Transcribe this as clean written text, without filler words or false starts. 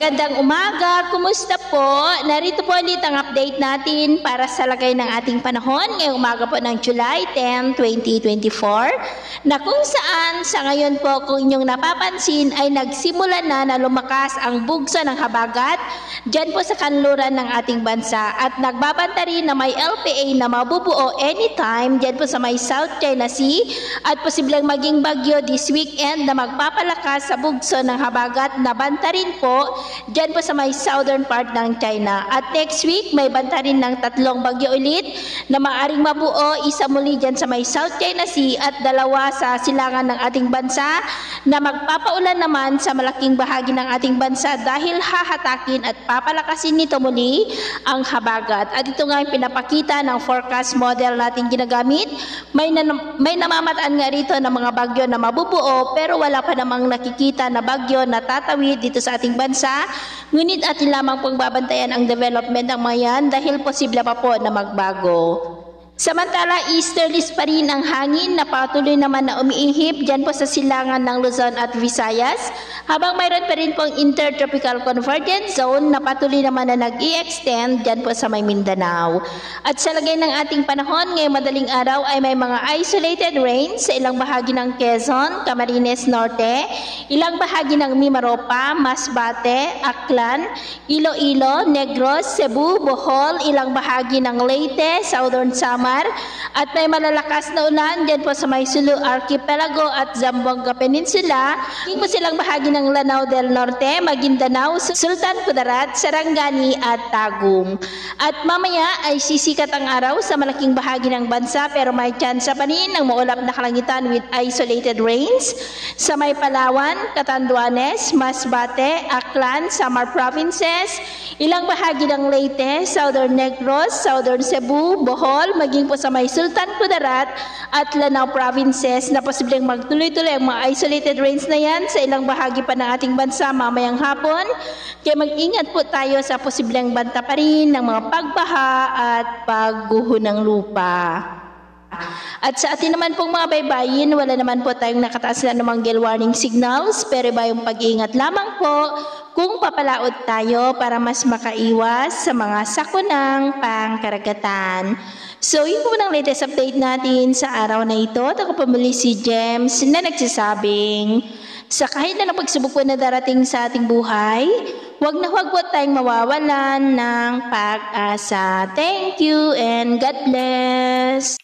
Magandang umaga, kumusta po? Narito po ulit ang update natin para sa lagay ng ating panahon ngayong umaga po ng July 10, 2024 na kung saan sa ngayon po kung inyong napapansin ay nagsimula na lumakas ang bugso ng habagat dyan po sa kanluran ng ating bansa at nagbabanta rin na may LPA na mabubuo anytime dyan po sa may South China Sea at posibleng maging bagyo this weekend na magpapalakas sa bugso ng habagat na banta rin po dyan po sa may southern part ng China. At next week, may banta rin ng 3 bagyo ulit na maaaring mabuo, isa muli dyan sa may South China Sea at 2 sa silangan ng ating bansa na magpapaulan naman sa malaking bahagi ng ating bansa dahil hahatakin at papalakasin nito muli ang habagat. At ito nga yung pinapakita ng forecast model natin ginagamit. May namamataan nga rito ng mga bagyo na mabubuo pero wala pa namang nakikita na bagyo na tatawid dito sa ating bansa. Ngunit atin lamang pong babantayan ang development ng mga yan dahil posible pa po na magbago. Samantala, easterlies pa rin ang hangin na patuloy naman na umiihip dyan po sa silangan ng Luzon at Visayas habang mayroon pa rin pong intertropical convergence zone na patuloy naman na nag-i-extend dyan po sa may Mindanao. At sa lagay ng ating panahon ngayong madaling araw ay may mga isolated rains sa ilang bahagi ng Quezon, Camarines Norte, ilang bahagi ng Mimaropa, Masbate, Aklan, Iloilo, Negros, Cebu, Bohol, ilang bahagi ng Leyte, Southern Samar, at may malalakas na ulan dyan po sa may Sulu Archipelago at Zamboanga Peninsula. Hingin po silang bahagi ng Lanao del Norte, Maguindanao, Sultan Kudarat, Sarangani at Tagum. At mamaya ay sisikat ang araw sa malaking bahagi ng bansa pero may tsansa pa rin ng maulap na kalangitan with isolated rains sa may Palawan, Catanduanes, Masbate, Aklan, Samar Provinces, ilang bahagi ng Leyte, Southern Negros, Southern Cebu, Bohol, maging po sa may Sultan Kudarat at Lanao Provinces na posibleng magtuloy-tuloy ang mga isolated rains na yan sa ilang bahagi pa ng ating bansa mamayang hapon. Kaya mag-ingat po tayo sa posibleng banta pa rin ng mga pagbaha at pagguho ng lupa. At sa atin naman pong mga baybayin, wala naman po tayong nakataas na namang gale warning signals pero iba yung pag-iingat lamang po kung papalaot tayo para mas makaiwas sa mga sakunang pangkaragatan. So yun po ng latest update natin sa araw na ito. At ako pamuli si James na nagsasabing sa kahit na pagsubok po na darating sa ating buhay, huwag na huwag po tayong mawawalan ng pag-asa. Thank you and God bless!